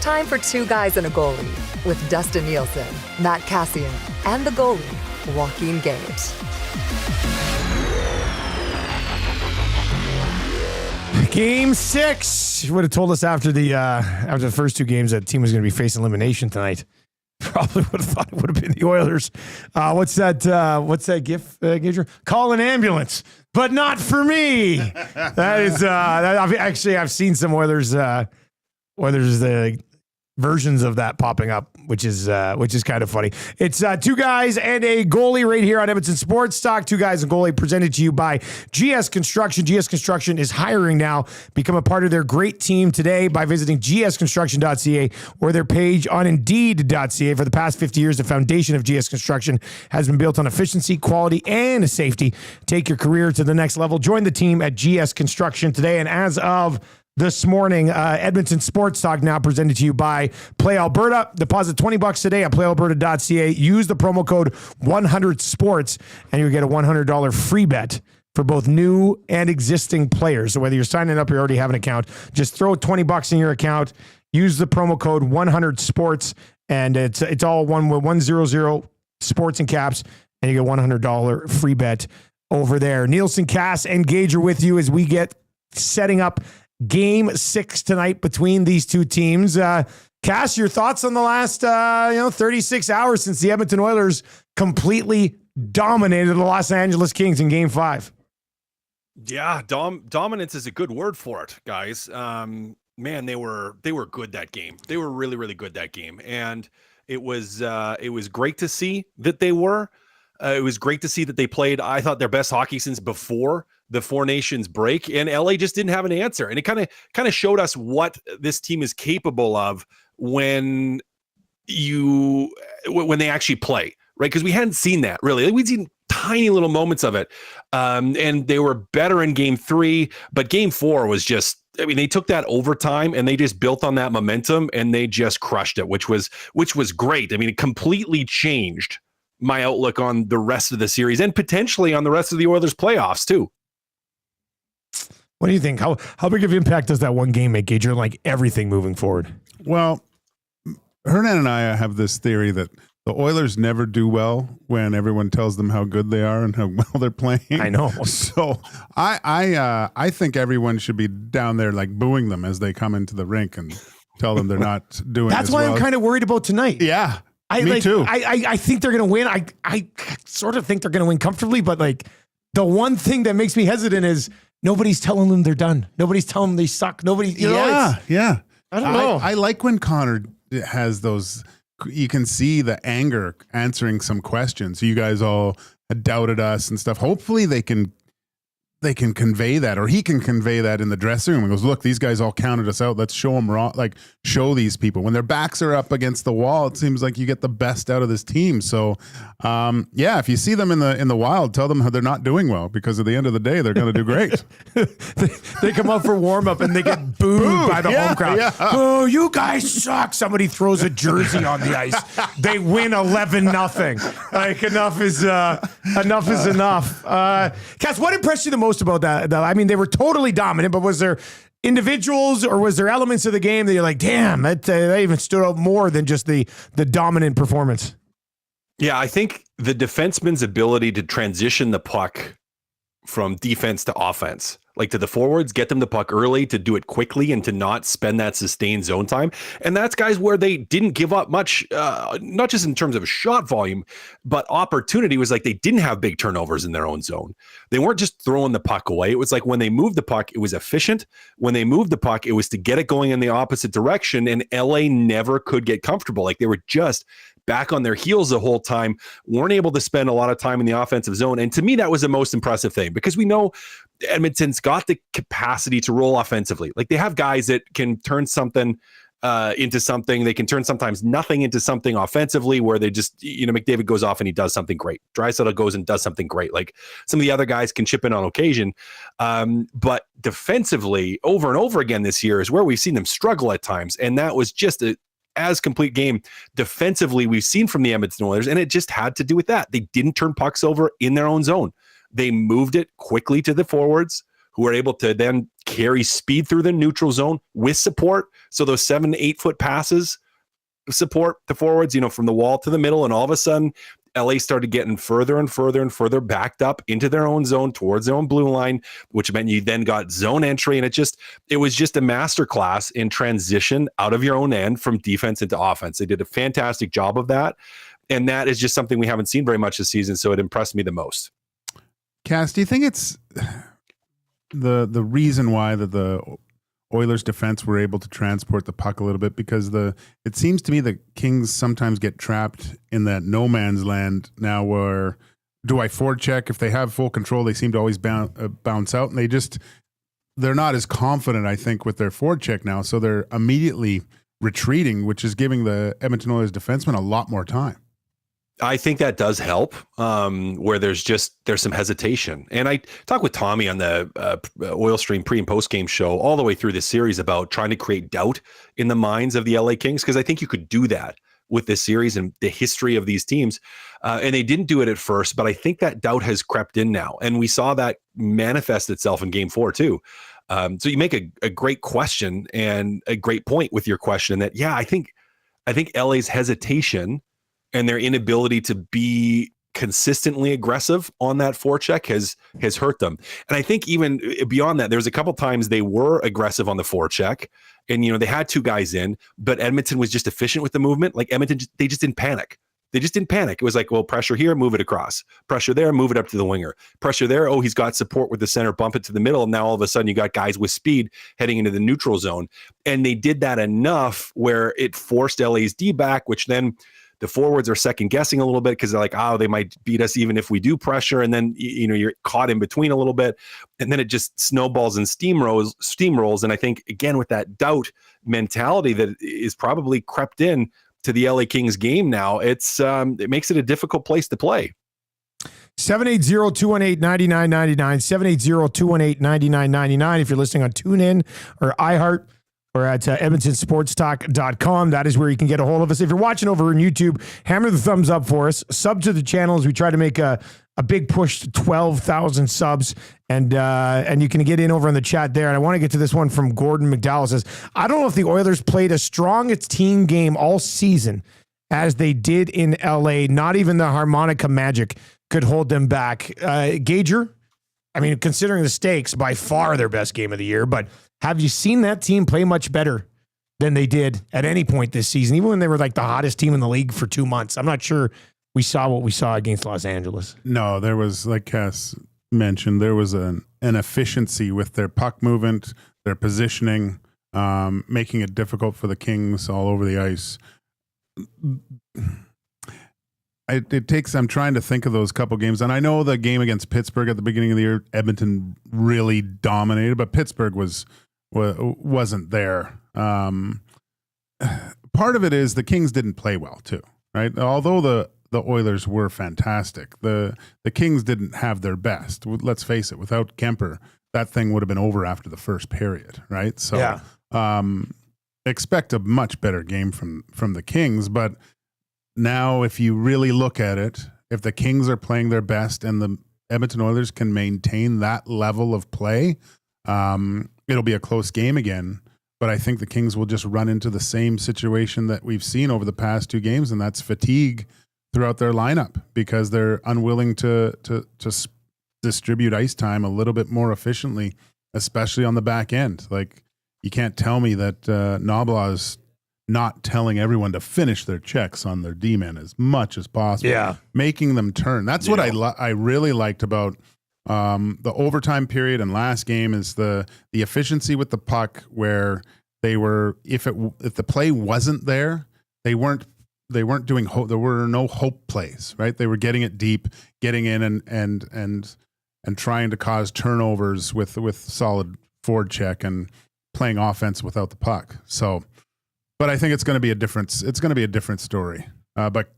time for Two Guys and a Goalie with Dustin Nielson, Matt Kassian, and the goalie, Joaquin Gage. Game 6. You would have told us after the first two games that the team was going to be facing elimination tonight. Probably would have thought it would have been the Oilers. What's that gif, Gager? Call an ambulance, but not for me. That is I've seen some Oilers versions of that popping up, which is kind of funny. It's Two Guys and a Goalie right here on Edmonton Sports Talk. Two Guys and a Goalie presented to you by GS Construction. GS Construction is hiring now. Become a part of their great team today by visiting gsconstruction.ca or their page on indeed.ca. For the past 50 years, the foundation of GS Construction has been built on efficiency, quality, and safety. Take your career to the next level. Join the team at GS Construction today. And as of this morning, Edmonton Sports Talk now presented to you by Play Alberta. Deposit $20 today at playalberta.ca. Use the promo code 100sports and you'll get a $100 free bet for both new and existing players. So whether you're signing up or you already have an account, just throw $20 in your account. Use the promo code 100sports, and it's all 100 sports in caps, and you get $100 free bet over there. Nielson, Cass, and Gage are with you as we get setting up Game 6 tonight between these two teams. Cass, your thoughts on the last 36 hours since the Edmonton Oilers completely dominated the Los Angeles Kings in Game 5? Yeah, dominance is a good word for it, guys. Man, they were good that game. They were really, really good that game, and it was great to see that they were. It was great to see that they played, I thought, their best hockey since before the Four Nations break, and LA just didn't have an answer. And it kind of showed us what this team is capable of when they actually play, right? Because we hadn't seen that really. We'd seen tiny little moments of it, and they were better in Game 3, but Game 4 was just, I mean, they took that overtime and they just built on that momentum and they just crushed it, which was great. I mean, it completely changed my outlook on the rest of the series and potentially on the rest of the Oilers playoffs too. What do you think? How big of an impact does that one game make, Gage, on like everything moving forward? Well, Hernan and I have this theory that the Oilers never do well when everyone tells them how good they are and how well they're playing. I know. So I think everyone should be down there like booing them as they come into the rink and tell them they're not doing. That's why I'm kind of worried about tonight. Yeah. Me too. I think they're going to win. I sort of think they're going to win comfortably, but like the one thing that makes me hesitant is nobody's telling them they're done. Nobody's telling them they suck. Nobody, yeah. I don't know. I like when Connor has those, you can see the anger answering some questions. You guys all doubted us and stuff. Hopefully they can convey that, or he can convey that in the dressing room and goes, look, these guys all counted us out. Let's show them wrong. Like, show these people when their backs are up against the wall. It seems like you get the best out of this team. So, if you see them in the wild, tell them how they're not doing well, because at the end of the day, they're going to do great. they come up for warm up and they get booed by the home crowd. Yeah. Boo, you guys suck. Somebody throws a jersey on the ice. They win 11-0. Like, enough is enough. Cass, what impressed you the most about that? I mean, they were totally dominant, but was there individuals or was there elements of the game that you're like, damn, that even stood out more than just the dominant performance? Yeah, I think the defenseman's ability to transition the puck from defense to offense, like to the forwards, get them the puck early, to do it quickly and to not spend that sustained zone time. And that's, guys, where they didn't give up much, not just in terms of shot volume, but opportunity. Was like they didn't have big turnovers in their own zone. They weren't just throwing the puck away. It was like when they moved the puck, it was efficient. When they moved the puck, it was to get it going in the opposite direction. And LA never could get comfortable. Like they were just back on their heels the whole time, weren't able to spend a lot of time in the offensive zone. And to me, that was the most impressive thing, because we know Edmonton's got the capacity to roll offensively. Like they have guys that can turn something into something. They can turn sometimes nothing into something offensively, where they just, McDavid goes off and he does something great. Draisaitl goes and does something great. Like some of the other guys can chip in on occasion. But defensively, over and over again this year is where we've seen them struggle at times. And that was just as complete game defensively we've seen from the Edmonton Oilers, and it just had to do with that. They didn't turn pucks over in their own zone. They moved it quickly to the forwards, who are able to then carry speed through the neutral zone with support. So those 7 to 8 foot passes support the forwards, from the wall to the middle. And all of a sudden, LA started getting further and further and further backed up into their own zone towards their own blue line, which meant you then got zone entry. And it was just a masterclass in transition out of your own end from defense into offense. They did a fantastic job of that. And that is just something we haven't seen very much this season. So it impressed me the most. Cass, do you think it's the reason why that the Oilers defense were able to transport the puck a little bit? Because it seems to me the Kings sometimes get trapped in that no man's land now where do I forecheck? If they have full control, they seem to always bounce out, and they're not as confident, I think, with their forecheck now. So they're immediately retreating, which is giving the Edmonton Oilers defensemen a lot more time. I think that does help, where there's some hesitation. And I talked with Tommy on the Oil Stream pre and post game show all the way through this series about trying to create doubt in the minds of the LA Kings, because I think you could do that with this series and the history of these teams. And they didn't do it at first, but I think that doubt has crept in now. And we saw that manifest itself in game 4 too. So you make a great question and a great point with your question that, I think LA's hesitation and their inability to be consistently aggressive on that forecheck has hurt them. And I think even beyond that, there's a couple times they were aggressive on the forecheck, and they had 2 guys in, but Edmonton was just efficient with the movement. Like Edmonton, they just didn't panic. It was like, well, pressure here, move it across. Pressure there, move it up to the winger. Pressure there, oh, he's got support with the center, bump it to the middle. And now all of a sudden you got guys with speed heading into the neutral zone. And they did that enough where it forced LA's D back, which then the forwards are second guessing a little bit because they're like, oh, they might beat us even if we do pressure. And then, you're caught in between a little bit. And then it just snowballs and steamrolls. And I think, again, with that doubt mentality that is probably crept in to the LA Kings game now, it makes it a difficult place to play. 780-218-9999, 780-218-9999. If you're listening on TuneIn or iHeart, or at edmontonsportstalk.com. That is where you can get a hold of us. If you're watching over on YouTube, hammer the thumbs up for us. Sub to the channel as we try to make a big push to 12,000 subs. And you can get in over in the chat there. And I want to get to this one from Gordon McDowell. It says, I don't know if the Oilers played as strong a team game all season as they did in LA. Not even the harmonica magic could hold them back. Gager, I mean, considering the stakes, by far their best game of the year, but have you seen that team play much better than they did at any point this season, even when they were like the hottest team in the league for 2 months? I'm not sure we saw what we saw against Los Angeles. No, there was, like Cass mentioned, there was an efficiency with their puck movement, their positioning, making it difficult for the Kings all over the ice. I'm trying to think of those couple games, and I know the game against Pittsburgh at the beginning of the year, Edmonton really dominated, but Pittsburgh wasn't there. Part of it is the Kings didn't play well too, right? Although the Oilers were fantastic, the Kings didn't have their best. Let's face it, without Kemper, that thing would have been over after the first period, right? So expect a much better game from the Kings, but now if you really look at it, if the Kings are playing their best and the Edmonton Oilers can maintain that level of play, it'll be a close game again. But I think the Kings will just run into the same situation that we've seen over the past 2 games, and that's fatigue throughout their lineup because they're unwilling to distribute ice time a little bit more efficiently, especially on the back end. Like, you can't tell me that Nobla is not telling everyone to finish their checks on their D-men as much as possible, making them turn. That's what I really liked about the overtime period and last game is the efficiency with the puck, where they were, if the play wasn't there, they weren't doing there were no hope plays, right? They were getting it deep, getting in and trying to cause turnovers with solid forward check and playing offense without the puck. So, but I think it's going to be a different story. But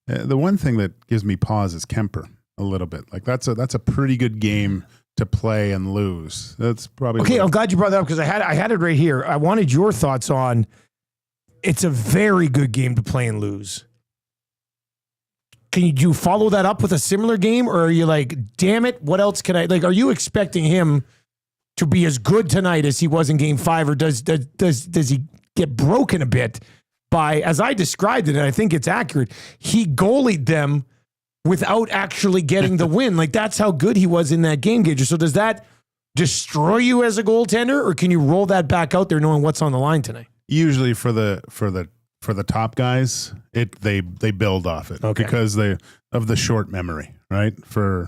the one thing that gives me pause is Kemper a little bit. Like that's a pretty good game to play and lose. That's probably okay. I'm glad you brought that up because I had it right here. I wanted your thoughts on. It's a very good game to play and lose. you follow that up with a similar game, or are you like, damn it, what else can I like? Are you expecting him to be as good tonight as he was in Game 5, or does he get broken a bit by, as I described it, and I think it's accurate, he goalied them without actually getting the win? Like, that's how good he was in that game, Gage. So does that destroy you as a goaltender, or can you roll that back out there knowing what's on the line tonight? Usually for the top guys, they build off it because of the short memory, right? For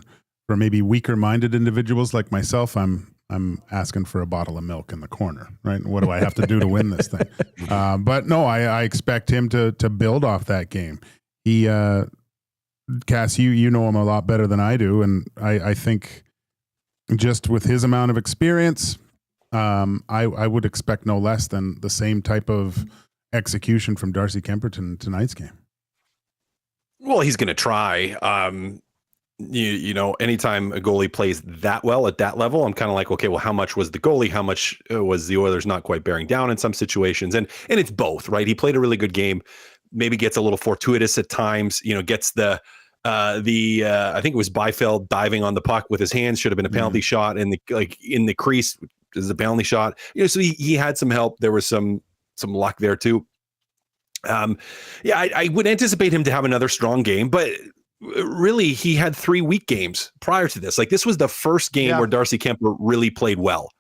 maybe weaker minded individuals like myself, I'm asking for a bottle of milk in the corner, right? What do I have to do to win this thing? But no, I expect him to build off that game. He, Cass, you know him a lot better than I do, and I think just with his amount of experience, I would expect no less than the same type of execution from Darcy Kuemper in tonight's game. Well, he's going to try. You know, anytime a goalie plays that well at that level, I'm kind of like, okay, well, how much was the goalie? How much was the Oilers not quite bearing down in some situations? And it's both, right? He played a really good game, maybe gets a little fortuitous at times, you know, gets I think it was Byfield diving on the puck with his hands, should have been a penalty shot, and in the crease is a penalty shot. You know, so he had some help. There was some luck there too. I would anticipate him to have another strong game, but really he had 3 weak games prior to this. Like, this was the first game where Darcy Kuemper really played well.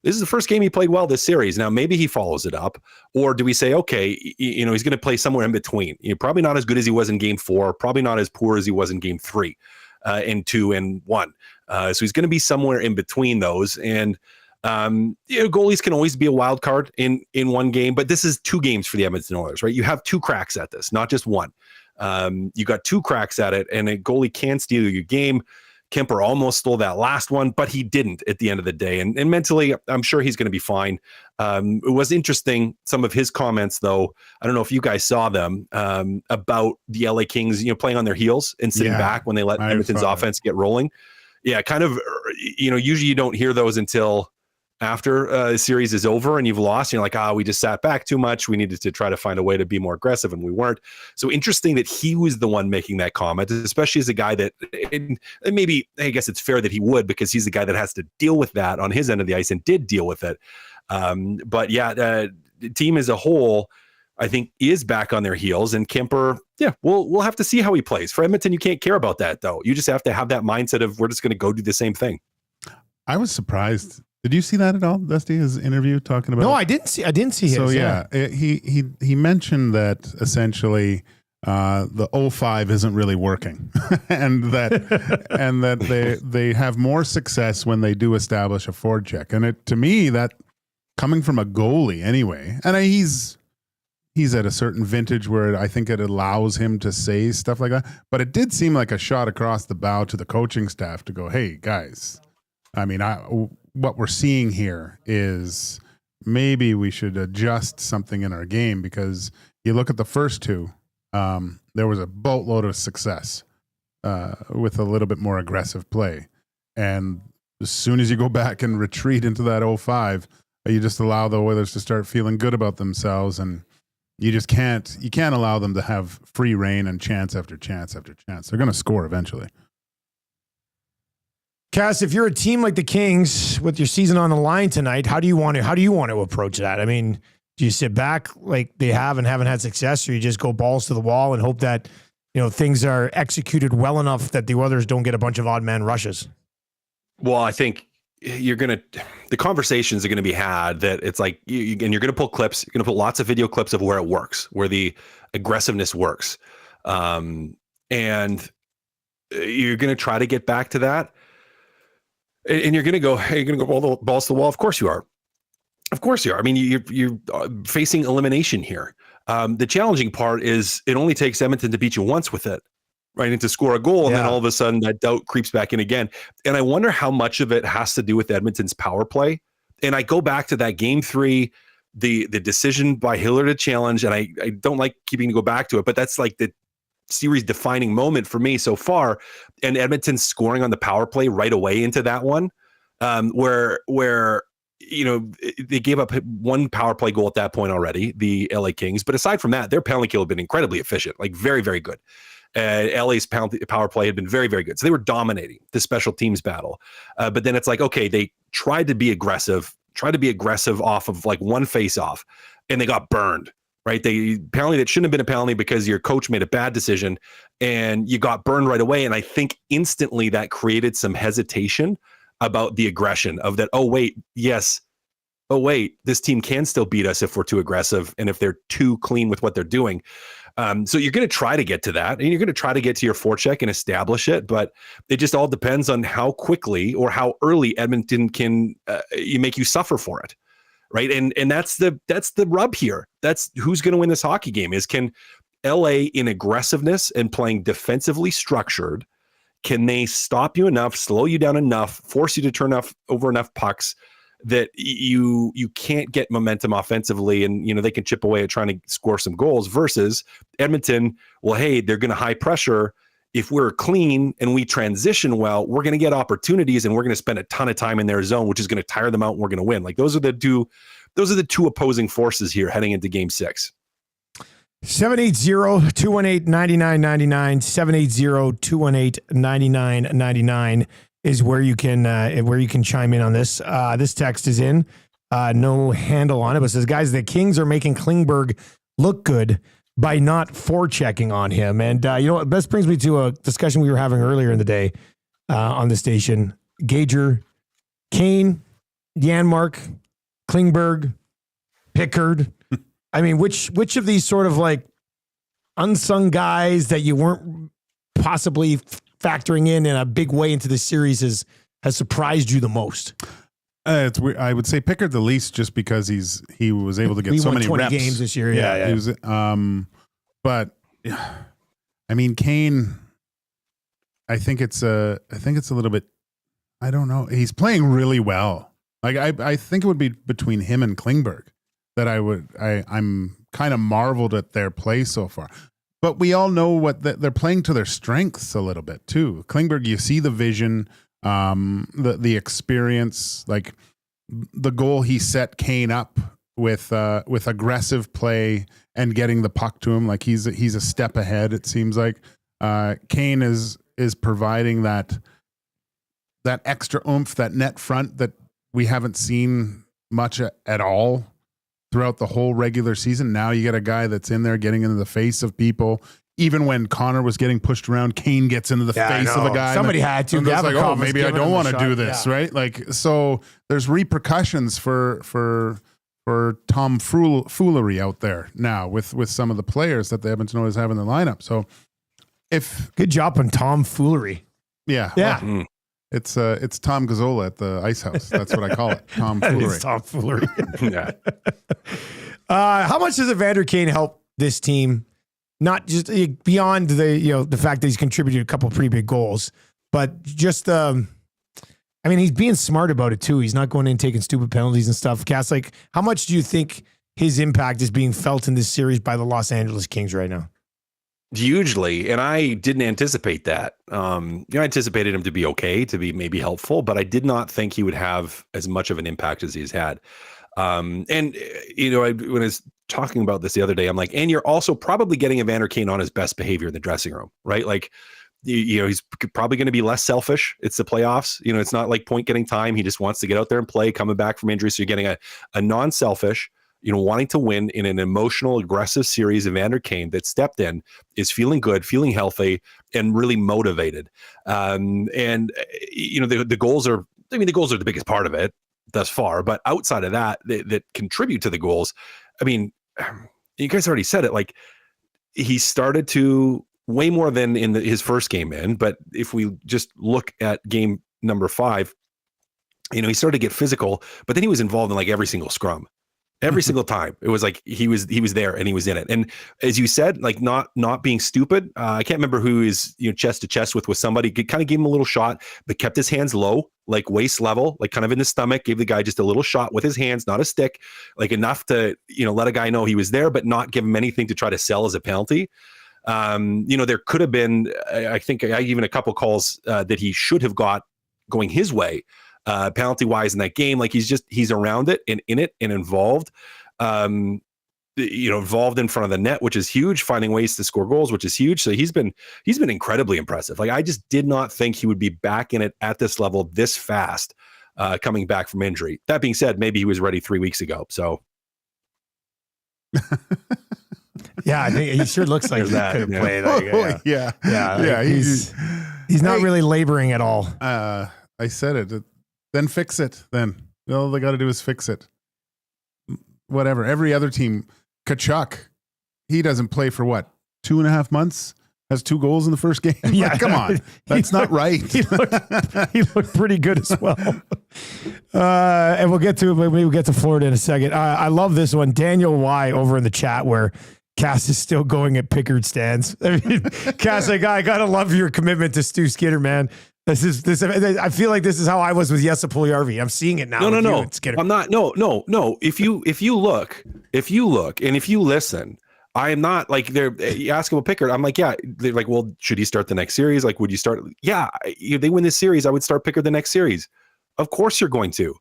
This is the first game he played well this series. Now, maybe he follows it up, or do we say, okay, you know, he's going to play somewhere in between? You know, probably not as good as he was in Game 4, probably not as poor as he was in Game 3, and 2 and 1. So he's going to be somewhere in between those. And you know, goalies can always be a wild card in one game, but this is 2 games for the Edmonton Oilers, right? You have 2 cracks at this, not just one. You got 2 cracks at it, and a goalie can steal your game. Kuemper almost stole that last one, but he didn't at the end of the day. And mentally, I'm sure he's going to be fine. It was interesting, some of his comments, though. I don't know if you guys saw them, about the LA Kings, you know, playing on their heels and sitting back when they let Edmonton's offense get rolling. Yeah, kind of, you know, usually you don't hear those until after a series is over and you've lost. You're like, we just sat back too much. We needed to try to find a way to be more aggressive, and we weren't. So interesting that he was the one making that comment, especially as a guy that, and maybe, I guess it's fair that he would, because he's the guy that has to deal with that on his end of the ice and did deal with it. But yeah, the team as a whole, I think, is back on their heels, and Kuemper, we'll have to see how he plays. For Edmonton, you can't care about that, though. You just have to have that mindset of, we're just going to go do the same thing. I was surprised. Did you see that at all, Dusty? His interview talking about? No, I didn't see his. So he mentioned that essentially the 05 isn't really working, and that they have more success when they do establish a forecheck. And to me, that coming from a goalie anyway, and he's at a certain vintage where I think it allows him to say stuff like that. But it did seem like a shot across the bow to the coaching staff to go, hey guys, I mean, what we're seeing here is maybe we should adjust something in our game, because you look at the first 2, there was a boatload of success with a little bit more aggressive play. And as soon as you go back and retreat into that 05, you just allow the Oilers to start feeling good about themselves, and you can't allow them to have free reign and chance after chance after chance. They're going to score eventually. Cass, if you're a team like the Kings with your season on the line tonight, how do you want to approach that? I mean, do you sit back like they have and haven't had success, or you just go balls to the wall and hope that, you know, things are executed well enough that the Oilers don't get a bunch of odd man rushes? Well, I think the conversations are going to be had that it's like, and you're going to pull clips, you're going to put lots of video clips of where it works, where the aggressiveness works. And you're going to try to get back to that. And you're going to go, hey, you're going to go balls to the wall. Of course you are. Of course you are. I mean, you're facing elimination here. The challenging part is it only takes Edmonton to beat you once with it, right? And to score a goal. And then all of a sudden that doubt creeps back in again. And I wonder how much of it has to do with Edmonton's power play. And I go back to that Game 3, the decision by Hiller to challenge. And I don't like keeping to go back to it, but that's like the series defining moment for me so far, and Edmonton scoring on the power play right away into that one, where you know, they gave up 1 power play goal at that point already, the LA Kings, but aside from that, their penalty kill had been incredibly efficient, like very, very good. LA's power play had been very, very good. So they were dominating the special teams battle. But then it's like, okay, they tried to be aggressive off of like one face-off, and they got burned, right? Penalty that shouldn't have been a penalty because your coach made a bad decision, and you got burned right away. And I think instantly that created some hesitation about the aggression of that. Oh, wait, this team can still beat us if we're too aggressive and if they're too clean with what they're doing. So you're going to try to get to that, and you're going to try to get to your forecheck and establish it, but it just all depends on how quickly or how early Edmonton can make you suffer for it, right? And that's the rub here. That's who's going to win this hockey game is, can LA in aggressiveness and playing defensively structured, can they stop you enough, slow you down enough, force you to turn over enough pucks that you can't get momentum offensively, and they can chip away at trying to score some goals, versus Edmonton, well, hey, they're going to high pressure. If we're clean and we transition well, we're going to get opportunities, and we're going to spend a ton of time in their zone, which is going to tire them out, and we're going to win. Like those are the two opposing forces here heading into game 6. 780-218-9999, 780-218-9999 is where you can chime in on this. This text is in, no handle on it, but says, guys, the Kings are making Klingberg look good by not forechecking on him. And this brings me to a discussion we were having earlier in the day on the station. Gager, Kane, Janmark, Klingberg, Pickard. I mean, which of these sort of like unsung guys that you weren't possibly factoring in a big way into this series has surprised you the most? It's weird. I would say Pickard the least, just because he was able to get so many 20 reps. Games this year. Yeah. He was, but I mean, Kane, I think it's a little bit, I don't know. He's playing really well. Like I think it would be between him and Klingberg that I'm kind of marveled at their play so far. But we all know what they're playing to their strengths a little bit too. Klingberg, you see the vision, the experience, like the goal he set Kane up with aggressive play and getting the puck to him. Like he's a step ahead. It seems like Kane is providing that extra oomph, that net front that we haven't seen much at all throughout the whole regular season. Now you get a guy that's in there getting into the face of people. Even when Connor was getting pushed around, Kane gets into the face of a guy. Somebody had to. And like, oh, maybe I don't want to do this, right? Like, so there's repercussions for tomfoolery out there now with some of the players that the Edmonton Oilers have in the lineup. So good job on tomfoolery. Yeah. Yeah. It's Tom Gazzola at the Ice House. That's what I call it. Tomfoolery. It's tomfoolery. Yeah. How much does Evander Kane help this team? Not just beyond the fact that he's contributed a couple of pretty big goals, but just he's being smart about it too. He's not going in and taking stupid penalties and stuff. Cass, like, how much do you think his impact is being felt in this series by the Los Angeles Kings right now? Hugely, and I didn't anticipate that. I anticipated him to be okay, to be maybe helpful, but I did not think he would have as much of an impact as he's had. When I was talking about this the other day, I'm like, and you're also probably getting Evander Kane on his best behavior in the dressing room, right? Like, he's probably going to be less selfish. It's the playoffs. It's not like point getting time. He just wants to get out there and play, coming back from injury. So you're getting a non-selfish, wanting to win in an emotional, aggressive series. Evander Kane that stepped in is feeling good, feeling healthy, and really motivated. The goals are the biggest part of it thus far, but outside of that contribute to the goals. I mean, you guys already said it, like he started to way more than in his first game in, but if we just look at game number 5, he started to get physical, but then he was involved in like every single scrum. Every single time. It was like he was there and he was in it. And as you said, like not being stupid. I can't remember who is chest to chest with somebody. Kind of gave him a little shot, but kept his hands low, like waist level, like kind of in the stomach. Gave the guy just a little shot with his hands, not a stick, like enough to let a guy know he was there, but not give him anything to try to sell as a penalty. There could have been, I think, even a couple calls that he should have got going his way. Penalty wise in that game, like he's around it and in it and involved. involved in front of the net, which is huge, finding ways to score goals, which is huge. So he's been incredibly impressive. Like, I just did not think he would be back in it at this level this fast, coming back from injury. That being said, maybe he was ready 3 weeks ago. So yeah, I think he sure looks like he could have played. Yeah. He's not really laboring at all. I said it. Then fix it. Then all they got to do is fix it. Whatever. Every other team, Kachuk, he doesn't play for what, 2.5 months? Has 2 goals in the first game. Yeah, like, come on, that's not right. He looked pretty good as well. And we'll get to Florida in a second. I love this one, Daniel Y over in the chat where Cass is still going at Pickard stands. I mean, Cass, I gotta love your commitment to Stu Skinner, man. This. I feel like this is how I was with Jesse Puljujärvi. I'm seeing it now. No. I'm not. No. If you look, and if you listen. I am not like you ask about Pickard. I'm like, yeah. They're like, well, should he start the next series? Like, would you start? Yeah, if they win this series, I would start Pickard the next series. Of course, you're going to.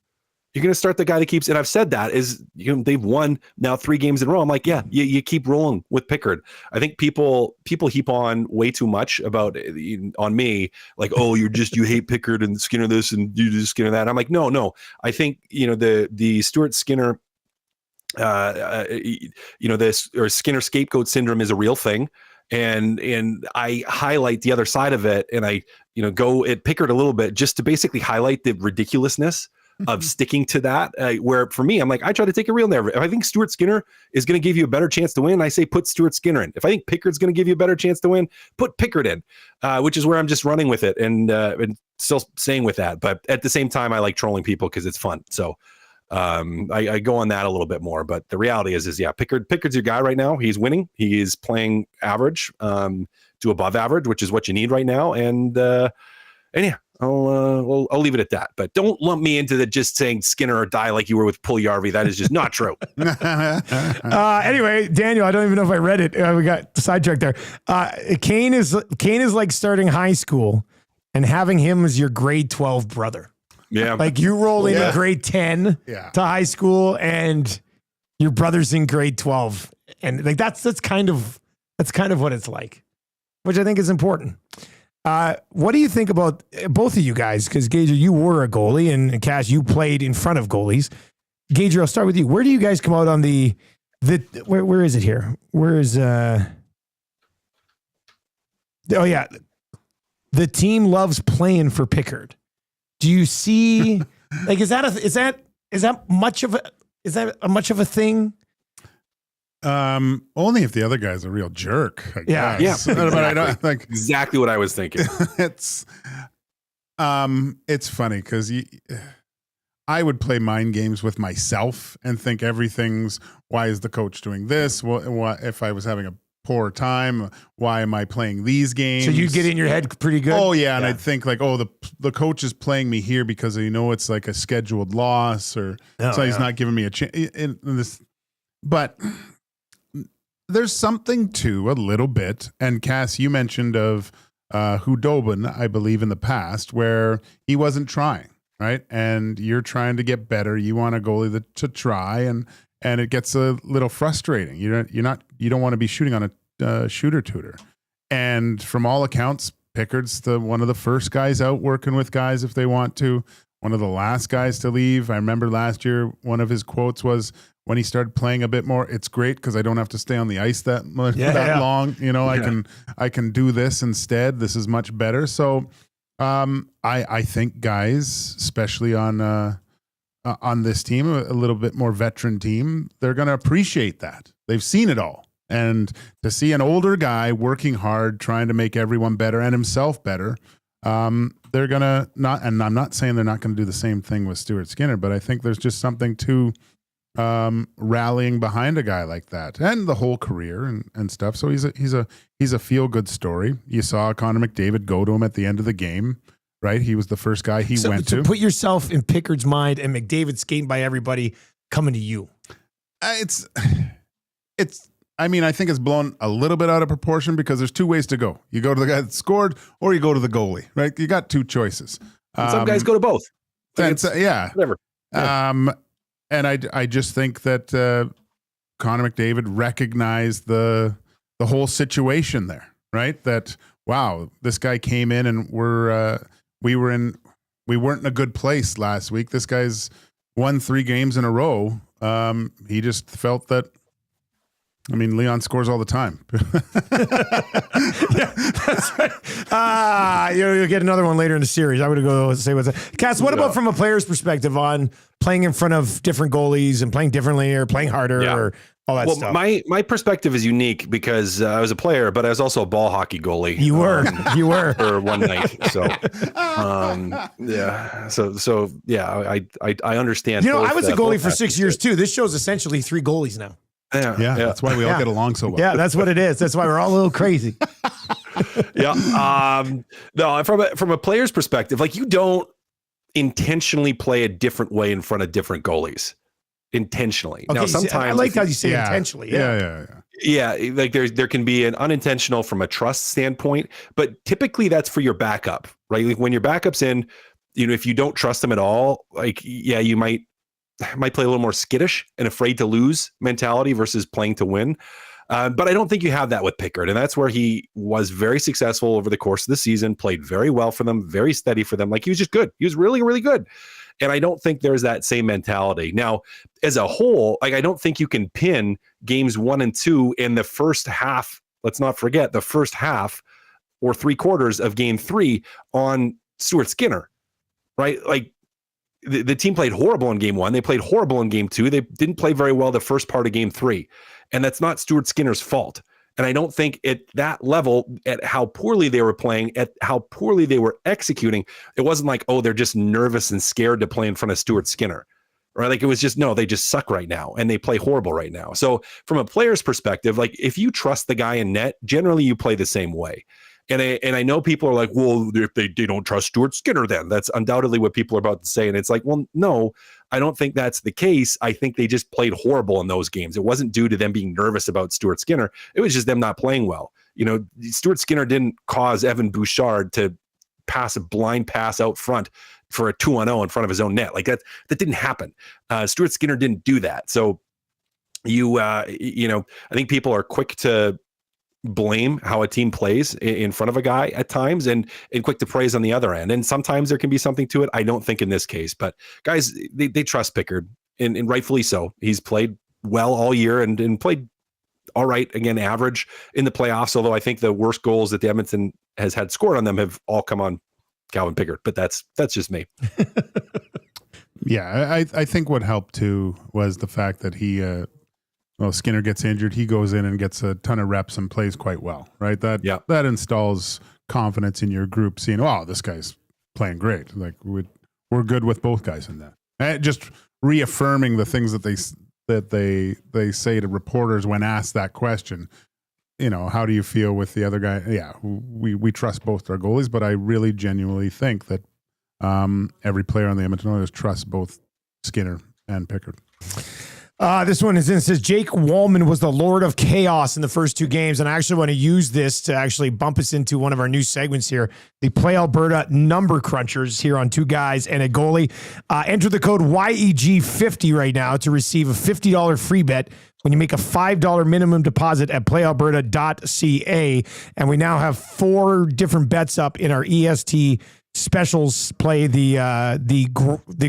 You're going to start the guy that keeps. And I've said that is, they've won now 3 games in a row. I'm like, yeah, you keep rolling with Pickard. I think people heap on way too much on me. Like, oh, you hate Pickard and Skinner this and you just Skinner that. I'm like, no. I think the Stuart Skinner. This or Skinner scapegoat syndrome is a real thing, and I highlight the other side of it, and I go at Pickard a little bit just to basically highlight the ridiculousness of sticking to that. Where for me, I'm like, I try to take a real narrative. If I think Stuart Skinner is going to give you a better chance to win, I say put Stuart Skinner in. If I think Pickard's going to give you a better chance to win, put Pickard in, which is where I'm just running with it and still staying with that. But at the same time, I like trolling people because it's fun. So. I go on that a little bit more, but the reality is Pickard's your guy right now. He's winning. He is playing average, to above average, which is what you need right now. And yeah, I'll leave it at that, but don't lump me into the just saying Skinner or die like you were with Puljujärvi. That is just not true. Anyway, Daniel, I don't even know if I read it. We got sidetracked there. Kane is like starting high school and having him as your grade 12 brother. Yeah. Like you roll into grade 10 to high school and your brother's in grade 12. And like, that's kind of what it's like, which I think is important. What do you think about both of you guys? Cause Gage, you were a goalie and Cass, you played in front of goalies. Gage, I'll start with you. Where do you guys come out on where is it here? Where is, the team loves playing for Pickard. Do you see like is that much of a thing? Only if the other guy's a real jerk. I guess. Yeah. Exactly. But I don't like exactly what I was thinking. It's funny because I would play mind games with myself and think everything's why is the coach doing this? What if I was having a poor time? Why am I playing these games? So you get in your head pretty good. Oh yeah, and I'd think like, oh, the coach is playing me here because it's like a scheduled loss, or so he's not giving me a chance. But there's something to a little bit. And Cass, you mentioned of Hudobin, I believe, in the past, where he wasn't trying, right? And you're trying to get better. You want a goalie to try, and it gets a little frustrating. You don't want to be shooting on a shooter tutor. And from all accounts, Pickard's one of the first guys out working with guys if they want to. One of the last guys to leave. I remember last year, one of his quotes was when he started playing a bit more, it's great because I don't have to stay on the ice that much, long. I can do this instead. This is much better. So I think guys, especially on this team, a little bit more veteran team, they're going to appreciate that. They've seen it all. And to see an older guy working hard, trying to make everyone better and himself better, they're going to not, and I'm not saying they're not going to do the same thing with Stuart Skinner, but I think there's just something to rallying behind a guy like that and the whole career and stuff. So he's a feel good story. You saw Connor McDavid go to him at the end of the game. Right, he was the first guy he went to. Put yourself in Pickard's mind, and McDavid skating by everybody coming to you. It's. I mean, I think it's blown a little bit out of proportion because there's 2 ways to go. You go to the guy that scored, or you go to the goalie. Right, you got 2 choices. Some guys go to both. Whatever. Yeah. And I just think that Connor McDavid recognized the whole situation there, right? That, wow, this guy came in and we weren't in a good place last week. This guy's won 3 games in a row. He just felt that, I mean, Leon scores all the time. Yeah, that's right. You'll get another one later in the series. I'm going to go say what's that. Cass, what about from a player's perspective on playing in front of different goalies and playing differently or playing harder or all that stuff? My perspective is unique because I was a player, but I was also a ball hockey goalie. You were for one night. So, I understand. I was a goalie for 6 years too. This show's essentially 3 goalies now. Yeah. That's why we all get along so well. Yeah, that's what it is. That's why we're all a little crazy. No, from a player's perspective, like, you don't intentionally play a different way in front of different goalies. Intentionally. Okay, now, sometimes I like how you say intentionally. Yeah, like there can be an unintentional from a trust standpoint, but typically that's for your backup, right? Like, when your backup's in, if you don't trust them at all, like, you might play a little more skittish and afraid to lose mentality versus playing to win. But I don't think you have that with Pickard. And that's where he was very successful over the course of the season, played very well for them, very steady for them. Like, he was just good. He was really, really good. And I don't think there's that same mentality. Now, as a whole, like, I don't think you can pin games 1 and 2 in the first half. Let's not forget the first half or 3/4 of game 3 on Stuart Skinner, right? Like, the team played horrible in game 1. They played horrible in game 2. They didn't play very well the first part of game 3. And that's not Stuart Skinner's fault. And I don't think at that level, at how poorly they were playing, at how poorly they were executing, it wasn't like, oh, they're just nervous and scared to play in front of Stuart Skinner, right? Like, it was just, no, they just suck right now and they play horrible right now. So from a player's perspective, like, if you trust the guy in net, generally you play the same way. And I know people are like, well, if they don't trust Stuart Skinner, then that's undoubtedly what people are about to say. And it's like, well, no, I don't think that's the case. I think they just played horrible in those games. It wasn't due to them being nervous about Stuart Skinner. It was just them not playing well. Stuart Skinner didn't cause Evan Bouchard to pass a blind pass out front for a 2-on-0 in front of his own net. Like, that didn't happen. Stuart Skinner didn't do that. So I think people are quick to blame how a team plays in front of a guy at times and quick to praise on the other end. And sometimes there can be something to it. I don't think in this case, but guys, they trust Pickard and rightfully so. He's played well all year and played all right, again, average in the playoffs. Although I think the worst goals that the Edmonton has had scored on them have all come on Calvin Pickard, but that's just me. Yeah. I think what helped too was the fact that Skinner gets injured. He goes in and gets a ton of reps and plays quite well, right? That installs confidence in your group, seeing, oh, this guy's playing great. Like, we're good with both guys in that. And just reaffirming the things that they say to reporters when asked that question. How do you feel with the other guy? Yeah, we trust both our goalies, but I really genuinely think that every player on the Edmonton Oilers trusts both Skinner and Pickard. This one is in. It says Jake Wallman was the Lord of Chaos in the first 2 games, and I actually want to use this to actually bump us into one of our new segments here. The Play Alberta Number Crunchers here on 2 Guys and a Goalie. Enter the code YEG50 right now to receive a $50 free bet when you make a $5 minimum deposit at playalberta.ca. And we now have 4 different bets up in our EST specials play, the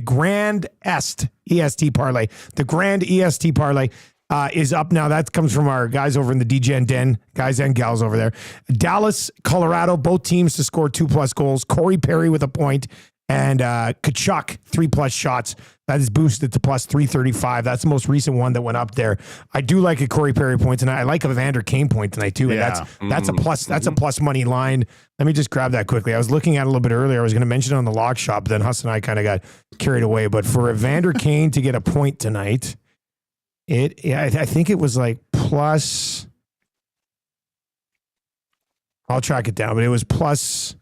Grand EST parlay. The Grand EST parlay is up now. That comes from our guys over in the DGen Den, guys and gals over there. Dallas, Colorado, both teams to score 2+ goals. Cory Perry with a point, and Tkachuk 3+ shots. That is boosted to plus 335. That's the most recent one that went up there. I do like a Cory Perry point tonight. I like a Vander Kane point tonight too. And that's a plus. That's a plus money line. Let me just grab that quickly. I was looking at it a little bit earlier. I was going to mention it on the lock shop, but then Huss and I kind of got carried away. But for a Vander Kane to get a point tonight, I think it was like plus. I'll track it down, but it was plus.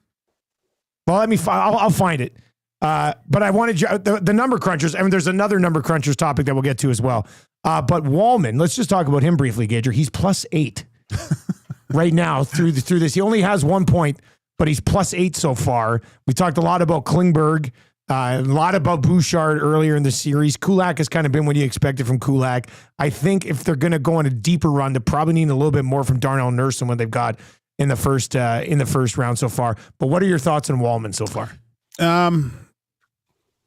Well, I'll find it. But I wanted you, the number crunchers. I mean, there's another number crunchers topic that we'll get to as well. But Wallman, let's just talk about him briefly, Gager. He's +8 right now through this. He only has 1 point, but he's +8 so far. We talked a lot about Klingberg A lot about Bouchard earlier in the series. Kulak has kind of been what you expected from Kulak. I think if they're going to go on a deeper run, they probably need a little bit more from Darnell Nurse than what they've got in the first round so far. But what are your thoughts on Wallman so far?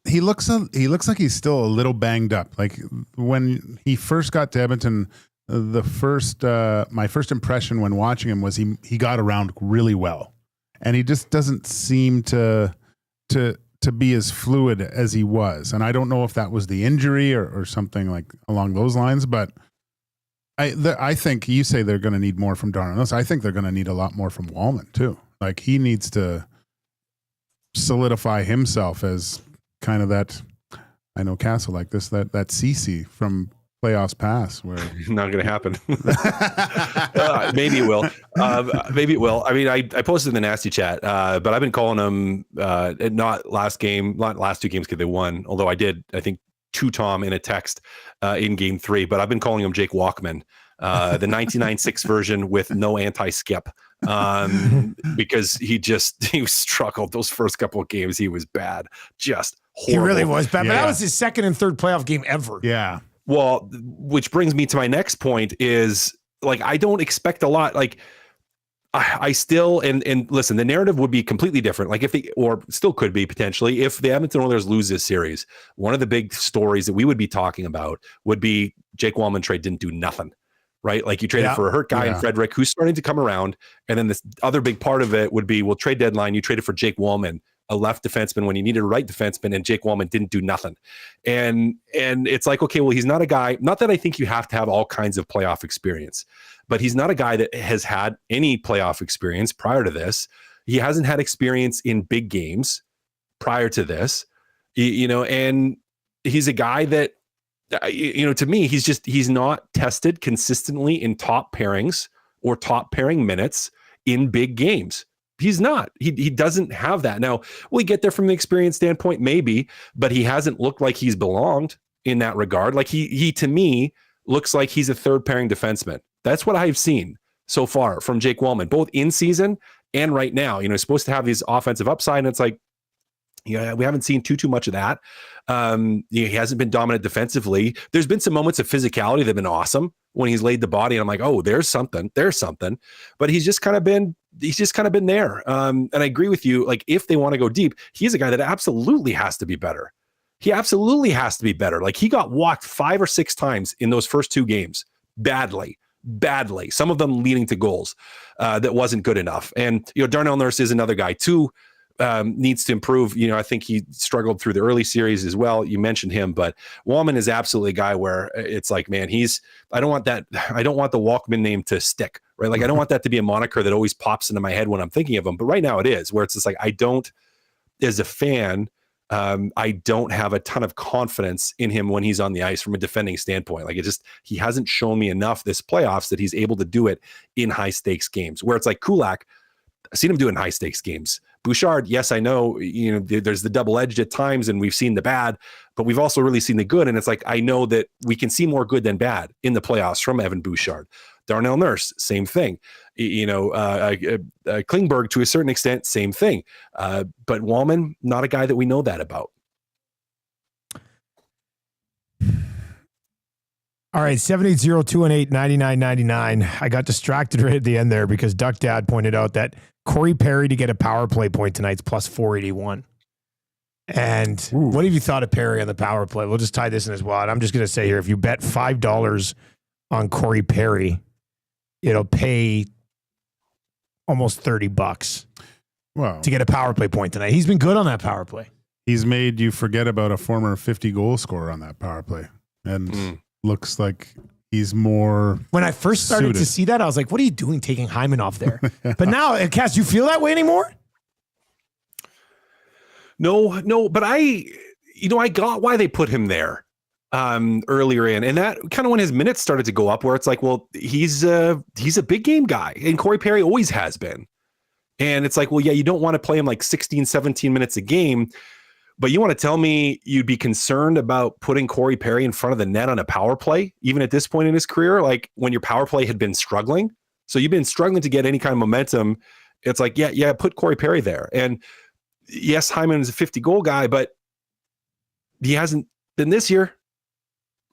He looks like he's still a little banged up. Like when he first got to Edmonton, my first impression when watching him was he got around really well, and he just doesn't seem to be as fluid as he was. And I don't know if that was the injury or something like along those lines, but I think you say they're going to need more from Darnell. I think they're going to need a lot more from Wallman too. Like he needs to solidify himself as kind of that, I know Castle like this, that CC from playoffs pass where not going to happen. Maybe it will. Maybe it will. I mean, I posted in the nasty chat, but I've been calling them not last two games because they won. Although I think to Tom in a text in game 3, but I've been calling him Jake Walkman, the 99.6 version with no anti-skip. Because he struggled those first couple of games. He was bad, just horrible. He really was bad. Yeah. But that was his second and third playoff game ever. Yeah. Well, which brings me to my next point is like, I don't expect a lot. Like I still, and listen, the narrative would be completely different. Like or still could be potentially, if the Edmonton Oilers lose this series, one of the big stories that we would be talking about would be Jake Wallman trade didn't do nothing. Right? Like you traded for a hurt guy in Frederick who's starting to come around. And then this other big part of it would be, well, trade deadline, you traded for Jake Wallman, a left defenseman when you needed a right defenseman, and Jake Wallman didn't do nothing. And it's like, okay, well, he's not a guy, not that I think you have to have all kinds of playoff experience, but he's not a guy that has had any playoff experience prior to this. He hasn't had experience in big games prior to this, and he's a guy that, to me, he's not tested consistently in top pairings or top pairing minutes in big games. He's not. He doesn't have that. Now, will he get there from the experience standpoint? Maybe, but he hasn't looked like he's belonged in that regard. Like he to me looks like he's a third pairing defenseman. That's what I've seen so far from Jake Wallman, both in season and right now. He's supposed to have these offensive upside, and it's like, yeah, we haven't seen too much of that. He hasn't been dominant defensively. There's been some moments of physicality that have been awesome when he's laid the body, and I'm like, oh, there's something. But he's just kind of been there. And I agree with you. Like, if they want to go deep, he's a guy that absolutely has to be better. He absolutely has to be better. Like, he got walked 5 or 6 times in those first 2 games, badly. Some of them leading to goals that wasn't good enough. And Darnell Nurse is another guy too. Needs to improve. I think he struggled through the early series as well. You mentioned him, but Wallman is absolutely a guy where it's like, man, I don't want the Walkman name to stick, right? Like, I don't want that to be a moniker that always pops into my head when I'm thinking of him. But right now it is, where it's just like, as a fan, I don't have a ton of confidence in him when he's on the ice from a defending standpoint. Like, he hasn't shown me enough this playoffs that he's able to do it in high stakes games, where it's like Kulak, I've seen him do it in high stakes games. Bouchard, yes, I know, there's the double edged at times, and we've seen the bad, but we've also really seen the good. And it's like, I know that we can see more good than bad in the playoffs from Evan Bouchard. Darnell Nurse, same thing. Klingberg, to a certain extent, same thing. But Wallman, not a guy that we know that about. All right, 780-218-9999. I got distracted right at the end there because Duck Dad pointed out that Cory Perry to get a power play point tonight's plus 481. And what have you thought of Perry on the power play? We'll just tie this in as well. And I'm just going to say here, if you bet $5 on Cory Perry, it'll pay almost $30 to get a power play point tonight. He's been good on that power play. He's made you forget about a former 50-goal scorer on that power play. And looks like he's more When I first started to see that, I was like, what are you doing taking Hyman off there? But now, Cass, do you feel that way anymore? No, but I got why they put him there earlier in, and that kind of when his minutes started to go up, where it's like, well, he's a big game guy, and Cory Perry always has been. And it's like, well, yeah, you don't want to play him like 16, 17 minutes a game, but you want to tell me you'd be concerned about putting Cory Perry in front of the net on a power play, even at this point in his career, like when your power play had been struggling. So you've been struggling to get any kind of momentum. It's like, yeah, put Cory Perry there. And yes, Hyman is a 50-goal guy, but he hasn't been this year,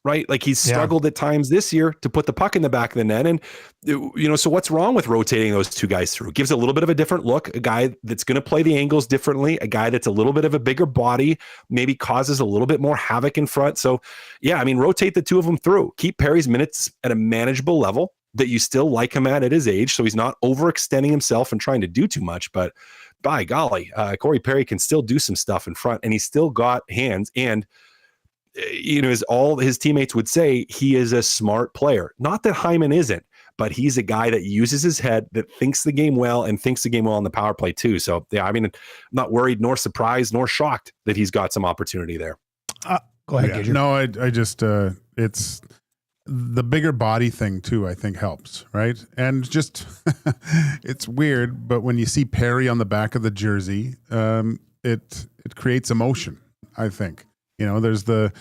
right? Like he's struggled at times this year to put the puck in the back of the net. And, so what's wrong with rotating those two guys through? Gives a little bit of a different look, a guy that's going to play the angles differently, a guy that's a little bit of a bigger body, maybe causes a little bit more havoc in front. So yeah, I mean, rotate the two of them through. Keep Perry's minutes at a manageable level that you still like him at his age. So he's not overextending himself and trying to do too much, but by golly, Cory Perry can still do some stuff in front, and he's still got hands. And as all his teammates would say, he is a smart player. Not that Hyman isn't, but he's a guy that uses his head, that thinks the game well, and thinks the game well on the power play too. So yeah, I mean, I'm not worried, nor surprised, nor shocked that he's got some opportunity there. Go ahead, Gage. No, I just it's the bigger body thing too, I think helps, right? And just it's weird, but when you see Perry on the back of the jersey, it creates emotion, I think. There's the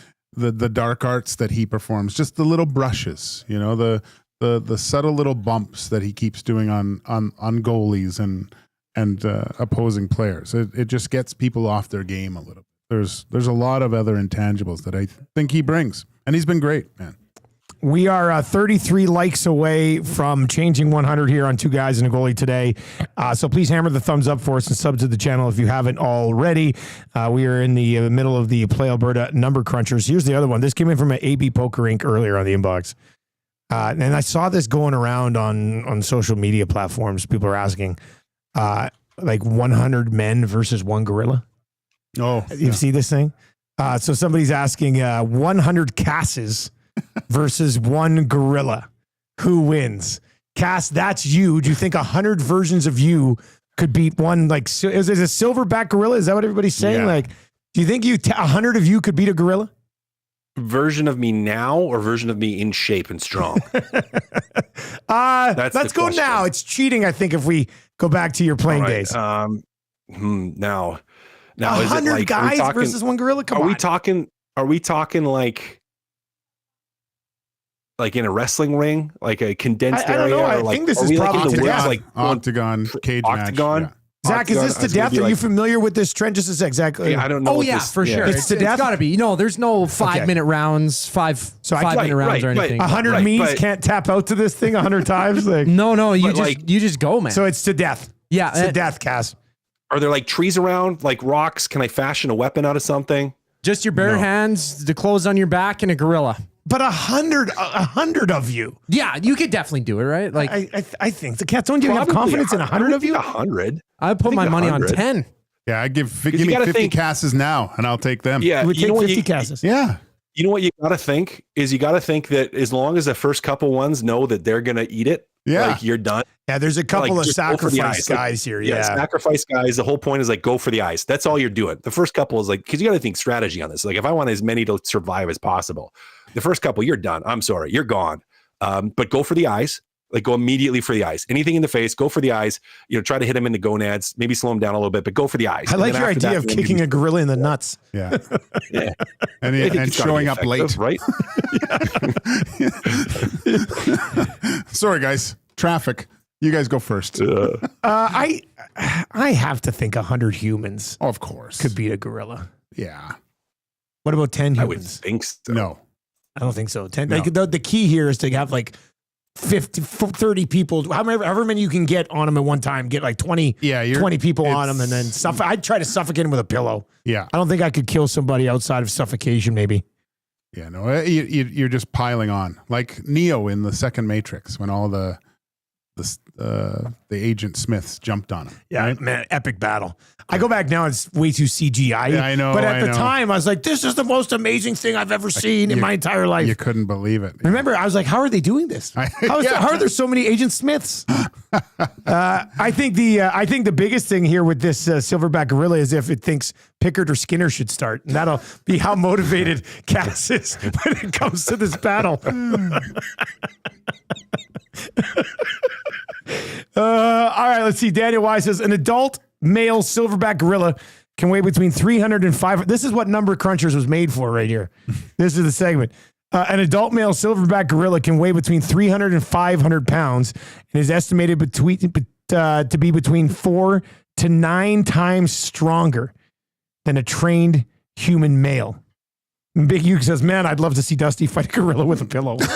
dark arts that he performs, just the little brushes, the subtle little bumps that he keeps doing on goalies and opposing players. It just gets people off their game a little bit. There's a lot of other intangibles that I think he brings, and he's been great, man. We are 33 likes away from changing 100 here on Two Guys and a Goalie today. So please hammer the thumbs up for us and sub to the channel if you haven't already. We are in the middle of the Play Alberta number crunchers. Here's the other one. This came in from an AB Poker Inc. earlier on the inbox. And I saw this going around on social media platforms. People are asking, like 100 men versus one gorilla. Oh, You see this thing? So somebody's asking 100 Casses versus one gorilla. Who wins? Cass, that's you. Do you think 100 versions of you could beat one? Like, is it a silverback gorilla? Is that what everybody's saying? Yeah. Like, do you think 100 of you could beat a gorilla? Version of me now or version of me in shape and strong? Let's go question. now. It's cheating, I think, if we go back to your playing All right, days. Now is it 100 like guys versus one gorilla? Come on. Are we talking like in a wrestling ring, like a condensed I don't area? know. I or like, think this are is we like probably in the to woods, death. like octagon cage octagon? match. Zach, is this to death? Are you familiar with this trend? Just a sec, Zach. I don't know. Oh what yeah, this, for sure. It's to death? It's got to be. There's no 5-minute rounds, So five-minute rounds or anything. 100 Right, memes but- can't tap out to this thing 100 times. Like, No, you But, just go, man. so it's to death. yeah, It's to death, Cass. Are there like trees around, like rocks? Can I fashion a weapon out of something? just your bare hands, the clothes on your back, and a gorilla. But 100 of you. Yeah, you could definitely do it, right? Like I think the Cats don't you have confidence in 100 of you? 100. I put my money on 100. 10. Yeah, give you me gotta 50 think- Casses now, and I'll take them. Yeah, You would you take know what 50 you, Casses. Yeah. you know what you got to think is you got to think that as long as the first couple ones know that they're gonna eat it, Yeah. like you're done. Yeah, there's a couple of just go for the sacrifice ice. Like, guys here. Yeah. sacrifice guys. The whole point is like go for the ice. That's all you're doing. The first couple is like, because you got to think strategy on this. Like if I want as many to survive as possible, the first couple you're done. I'm sorry, you're gone. But go for the ice. Like go immediately for the ice. Anything in the face, go for the eyes. Try to hit him in the gonads. Maybe slow him down a little bit, but go for the eyes. I like your idea of kicking a gorilla in the nuts. Yeah. Yeah. And, I think and it's gotta showing be up late. effective, right? Sorry, guys. Traffic. You guys go first. I have to think 100 humans Of course. could beat a gorilla. Yeah. What about 10 I would humans? think so. No. I don't think so. 10. No. Like, the key here is to have like 50, 30 people, however many you can get on them at one time. Get like 20, Yeah, 20 people on it's- them, and then I'd try to suffocate them with a pillow. Yeah. I don't think I could kill somebody outside of suffocation. Maybe. Yeah. No. You're just piling on, like Neo in the second Matrix when all the Agent Smiths jumped on him. Yeah, right? man, epic battle. I go back now; it's way too CGI. Yeah, I know, But at I the know. time, I was like, "This is the most amazing thing I've ever seen in my entire life." You couldn't believe it. Remember, I was like, "How are they doing this? How are there so many Agent Smiths?" I think the biggest thing here with this silverback gorilla is if it thinks Pickard or Skinner should start, and that'll be how motivated Cass is when it comes to this battle. All right, let's see. Daniel Wise says an adult male silverback gorilla can weigh between 300 and 500. This is what Number Crunchers was made for right here. This is the segment. An adult male silverback gorilla can weigh between 300 and 500 pounds and is estimated to be between 4 to 9 times stronger than a trained human male. Big Uke says, man, I'd love to see Dusty fight a gorilla with a pillow. Get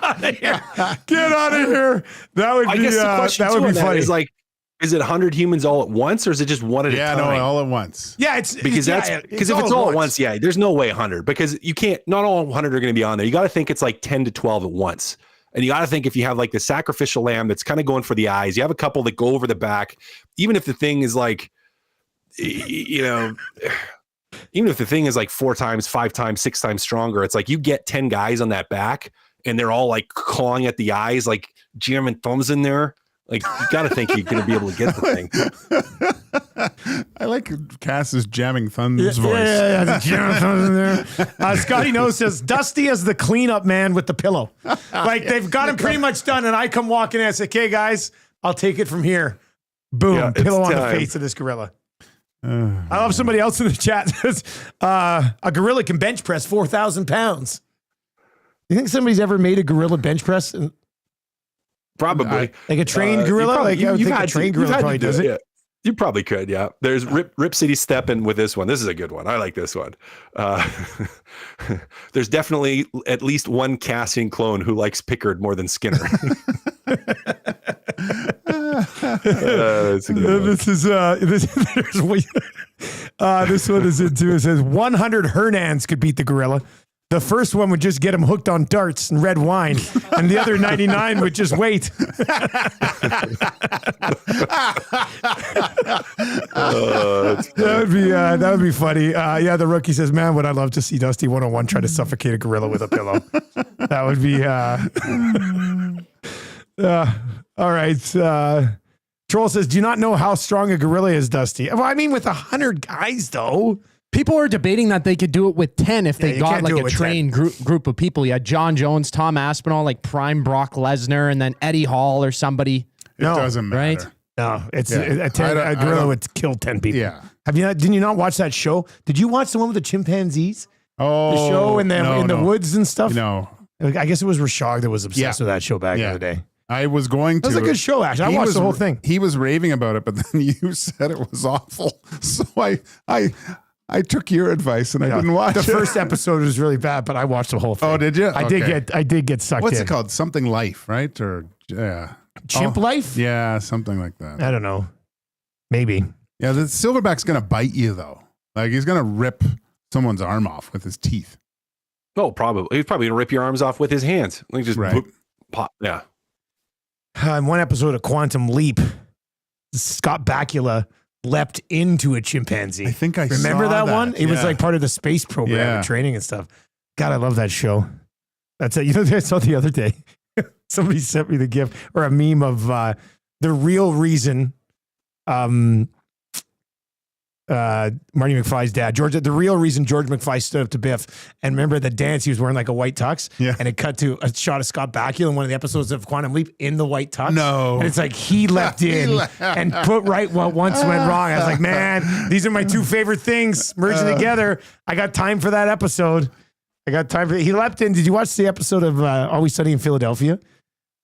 out of here. Get out of here. That would be, that would be funny. Is like, is it 100 humans all at once, or is it just one at a time? Yeah, no, all at once. Yeah, it's because if it's all at once, yeah, there's no way 100, because you can't. Not all 100 are going to be on there. You got to think it's like 10 to 12 at once, and you got to think if you have like the sacrificial lamb that's kind of going for the eyes, you have a couple that go over the back. Even if the thing is like, even if the thing is like 4 times, 5 times, 6 times stronger, it's like you get 10 guys on that back, and they're all like clawing at the eyes, like jamming thumbs in there. Like, you got to think you're going to be able to get the thing. I like Cass's jamming thumbs voice. Yeah, the jamming thumbs in there. Scotty Nose says, Dusty is the cleanup man with the pillow. Like, they've got him pretty much done, and I come walking in and say, okay, guys, I'll take it from here. Boom, pillow on the face of this gorilla. I love somebody else in the chat says, a gorilla can bench press 4,000 pounds. You think somebody's ever made a gorilla bench press? Probably. Like a trained gorilla? Probably, I would think a trained gorilla probably does it. Yeah. You probably could, yeah. There's Rip City stepping with this one. This is a good one. I like this one. There's definitely at least one Kassian clone who likes Pickard more than Skinner. That's a good one. This one is into. It says 100 Hernans could beat the gorilla. The first one would just get him hooked on darts and red wine, and the other 99 would just wait. That would be funny. Yeah, the rookie says, "Man, would I love to see Dusty 101 try to suffocate a gorilla with a pillow." That would be. All right. Troll says, "Do you not know how strong a gorilla is, Dusty?" Well, I mean, with 100 guys, though. People are debating that they could do it with 10 if they got like a trained group of people. You had John Jones, Tom Aspinall, like prime Brock Lesnar, and then Eddie Hall or somebody. It doesn't matter. Right? No, it's a gorilla would kill 10 people. Yeah. Didn't you not watch that show? Did you watch the one with the chimpanzees? Oh, the show in the woods and stuff? No. I guess it was Rashog that was obsessed with that show back in the day. I was going to. It was a good show, actually. I watched the whole thing. He was raving about it, but then you said it was awful. So I took your advice and I didn't watch it. The first episode was really bad, but I watched the whole thing. Oh, did you? I did get sucked in. What's it called? Something Life, right? Or Chimp Life? Yeah, something like that. I don't know. Maybe. Yeah, the silverback's gonna bite you though. Like he's gonna rip someone's arm off with his teeth. Oh, probably. He's probably gonna rip your arms off with his hands. Like just pop. Yeah. In one episode of Quantum Leap, Scott Bakula leapt into a chimpanzee. I think I remember saw that one. It was like part of the space program and training and stuff. God, I love that show. That's it. You know, I saw the other day. Somebody sent me the GIF or a meme of the real reason. Marty McFly's dad, George. The real reason George McFly stood up to Biff, and remember the dance, he was wearing like a white tux, and it cut to a shot of Scott Bakula in one of the episodes of Quantum Leap in the white tux. No, and it's like he leapt in and put right what once went wrong. I was like, man, these are my two favorite things merging together. I got time for that episode. He leapt in. Did you watch the episode of Always Sunny in Philadelphia?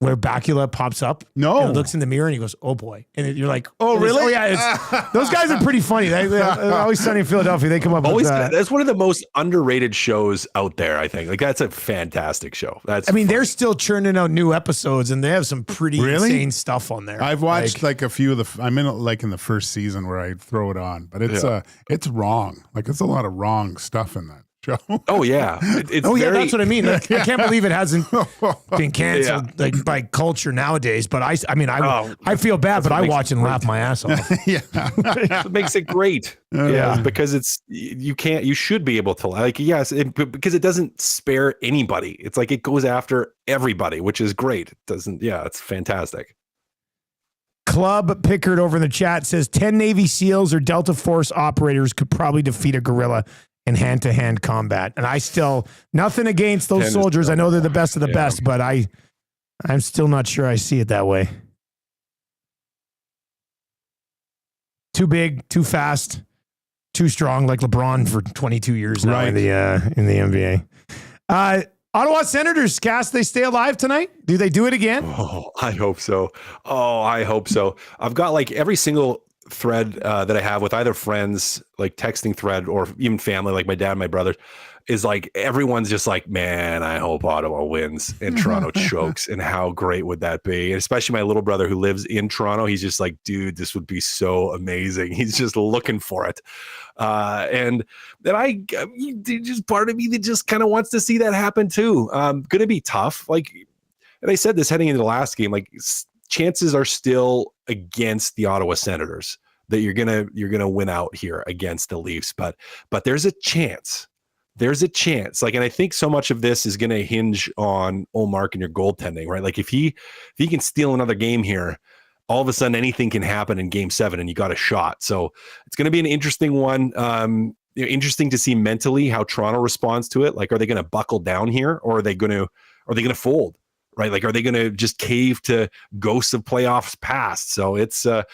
Where Bakula pops up, and looks in the mirror, and he goes, "Oh boy!" And you're like, "Oh really?" Oh yeah. Those guys are pretty funny. They Always Sunny in Philadelphia. They come up. That's one of the most underrated shows out there. I think that's a fantastic show. They're still churning out new episodes, and they have some pretty insane stuff on there. I've watched like a few of the. I'm in in the first season where I throw it on, but it's wrong. Like it's a lot of wrong stuff in that show. Oh yeah, that's what I mean. Like, I can't believe it hasn't been canceled like by culture nowadays. But I feel bad, but I watch and laugh my ass off. It makes it great. Because you should be able to because it doesn't spare anybody. It's like it goes after everybody, which is great. It doesn't. Yeah, it's fantastic. Club Pickard over in the chat says 10 Navy SEALs or Delta Force operators could probably defeat a gorilla in hand-to-hand combat. And I still, nothing against those soldiers. I know they're the best of the best, but I'm still not sure I see it that way. Too big, too fast, too strong, like LeBron for 22 years now in the NBA. Ottawa Senators, Cass, they stay alive tonight? Do they do it again? Oh, I hope so. I've got like every single thread that I have with either friends, like texting thread, or even family, like my dad and my brother, is like everyone's just like, man, I hope Ottawa wins and Toronto chokes, and how great would that be? And especially my little brother who lives in Toronto, he's just like, dude, this would be so amazing. He's just looking for it. And then just part of me that just kind of wants to see that happen too. Going to be tough. Like, and I said this heading into the last game, like chances are still against the Ottawa Senators that you're gonna win out here against the Leafs, but there's a chance. There's a chance. Like, and I think so much of this is going to hinge on Ullmark and your goaltending, right? Like if he can steal another game here, all of a sudden anything can happen in Game 7, and you got a shot. So it's going to be an interesting one. Interesting to see mentally how Toronto responds to it. Like, are they going to buckle down here, or are they going to fold? Right? Like, are they going to just cave to ghosts of playoffs past? So it's an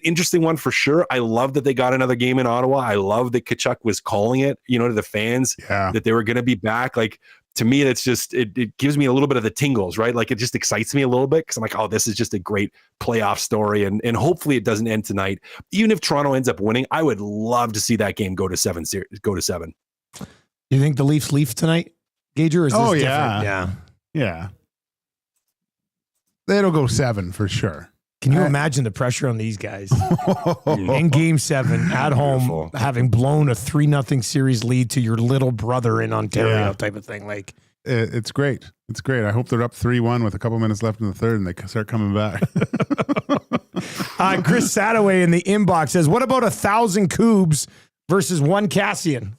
interesting one for sure. I love that they got another game in Ottawa. I love that Tkachuk was calling it, to the fans that they were going to be back. Like, to me, that's just, it gives me a little bit of the tingles, right? Like, it just excites me a little bit because I'm like, oh, this is just a great playoff story. And hopefully it doesn't end tonight. Even if Toronto ends up winning, I would love to see that game go to 7. You think the Leafs leave tonight, Gager? Or is this different? Yeah. It'll go 7 for sure. Can you imagine the pressure on these guys in Game 7 at home, having blown a 3-0 series lead to your little brother in Ontario type of thing? Like, it's great. It's great. I hope they're up 3-1 with a couple minutes left in the third, and they start coming back. Chris Sadaway in the inbox says, "What about 1,000 Coobs versus 1 Kassian?"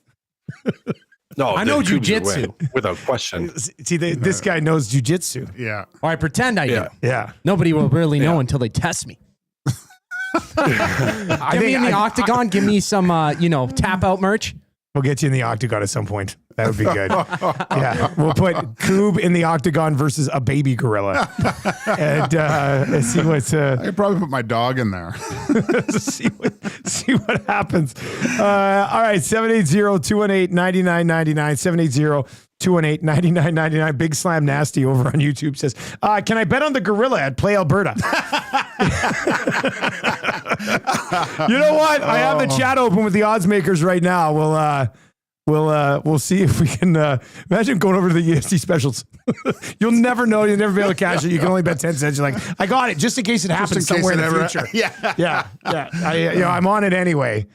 No, I know jiu-jitsu without question. See, this guy knows jiu-jitsu. Yeah. Or I pretend I do. Yeah. Nobody will really know until they test me. Get me in the octagon. Give me some, tap out merch. We'll get you in the octagon at some point. That would be good. Yeah. We'll put Coob in the octagon versus a baby gorilla. And see what's... I could probably put my dog in there. see what happens. All right. 780-218-9999. 780-218-9999. Big Slam Nasty over on YouTube says, can I bet on the gorilla at Play Alberta? You know what? I have the chat open with the odds makers right now. We'll see if we can imagine going over to the EST specials. You'll never know. You'll never be able to cash it. You can only bet 10 cents. You're like, I got it just in case it happens somewhere in the future. Yeah. I'm on it anyway,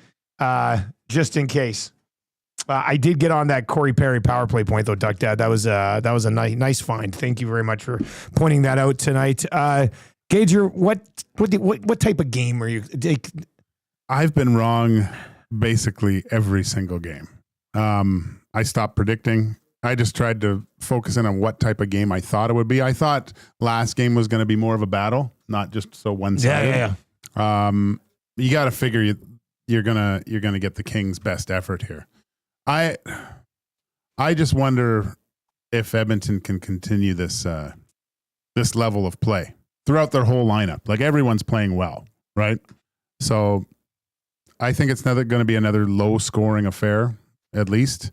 just in case. I did get on that Cory Perry power play point though, Duck Dad. That was a nice find. Thank you very much for pointing that out tonight. Gager, what type of game are you? I've been wrong basically every single game. I stopped predicting. I just tried to focus in on what type of game I thought it would be. I thought last game was going to be more of a battle, not just so one-sided. Yeah. You got to figure you're gonna get the Kings' best effort here. I just wonder if Edmonton can continue this level of play throughout their whole lineup. Like, everyone's playing well, right? So I think it's going to be another low-scoring affair, at least.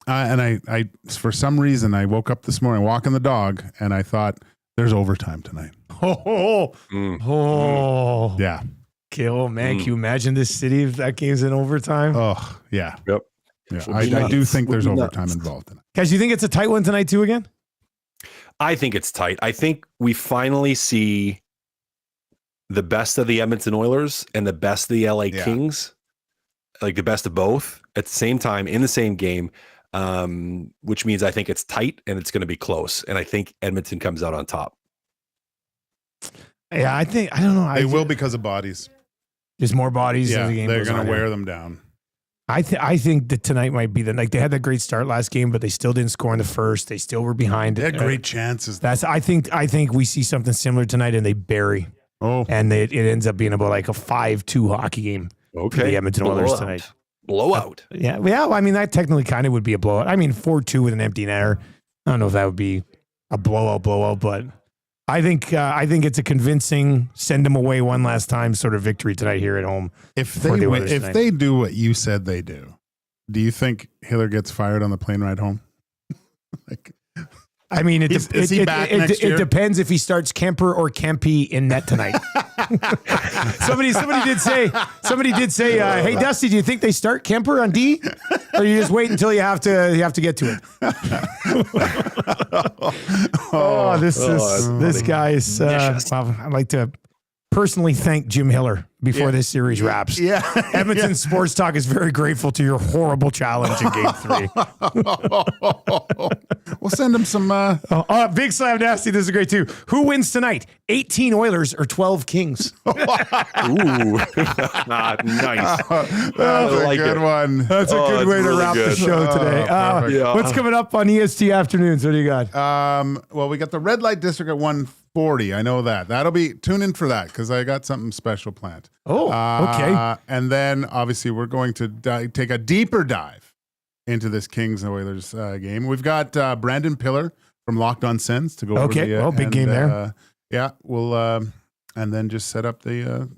And I for some reason, I woke up this morning walking the dog, and I thought, there's overtime tonight. Yeah. Kill, man. Can you imagine this city if that game's in overtime? Oh, yeah. Yep. Yeah. I do think there's overtime involved in it. Guys, you think it's a tight one tonight too again? I think it's tight. I think we finally see the best of the Edmonton Oilers and the best of the LA Kings, like the best of both at the same time in the same game, which means I think it's tight and it's going to be close. And I think Edmonton comes out on top. Yeah, I don't know. They will because of bodies. There's more bodies. Yeah, as the game they're goes going on to wear them down. I think that tonight might be they had that great start last game, but they still didn't score in the first. They still were behind. They had great chances. I think we see something similar tonight, and they bury. And it ends up being about like a 5-2 hockey game. Okay, for the Edmonton Oilers tonight. Blowout. Yeah. Well, I mean, that technically kind of would be a blowout. I mean, 4-2 with an empty netter. I don't know if that would be a blowout, but I think it's a convincing send them away one last time sort of victory tonight here at home. If they do what you said they do you think Hiller gets fired on the plane ride home? I mean, is he back next year? It depends if he starts Kemper or Kempe in net tonight. Somebody did say, hey Dusty, do you think they start Kemper on D, or you just wait until you have to get to it? This guy is. I'd like to personally thank Jim Hiller before this series wraps. Yeah. Edmonton Sports Talk is very grateful to your horrible challenge in Game 3. We'll send him some. Big Slam Nasty, this is great too. Who wins tonight? 18 Oilers or 12 Kings? Ooh. Nice. That's a good one. That's a good way to really wrap the good. show today. What's coming up on EST Afternoons? What do you got? Well, we got the Red Light District at 1:40. I know that. That'll be, tune in for that because I got something special planned. Oh, okay. And then obviously we're going to take a deeper dive into this Kings and Oilers game. We've got Brandon Pillar from Locked On Sens to go over the big game there. Yeah, we'll and then just set up the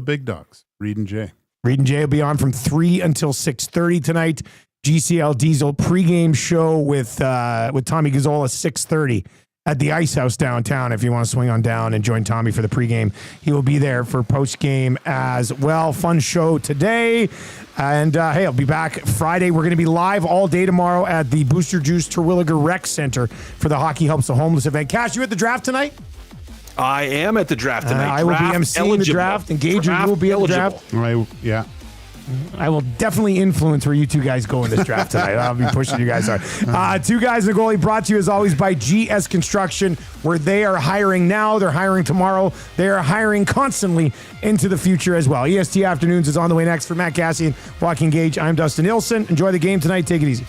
big dogs, Reed and Jay. Reed and Jay will be on from 3 until 6:30 tonight. GCL Diesel pregame show with Tommy Gazzola 6:30 at the Ice House downtown. If you want to swing on down and join Tommy for the pregame, he will be there for postgame as well. Fun show today. And hey, I'll be back Friday. We're going to be live all day tomorrow at the Booster Juice Terwilliger Rec Center for the Hockey Helps the Homeless event. Cash, you at the draft tonight? I am at the draft tonight. I will be emceeing the draft, and Gage, you will be at the draft. Yeah. I will definitely influence where you two guys go in this draft tonight. I'll be pushing you guys hard. Two Guys and a Goalie brought to you as always by GS Construction, where they are hiring now. They're hiring tomorrow. They are hiring constantly into the future as well. EST Afternoons is on the way next. For Matt Kassian, Joaquin Gage, I'm Dustin Nielson. Enjoy the game tonight. Take it easy.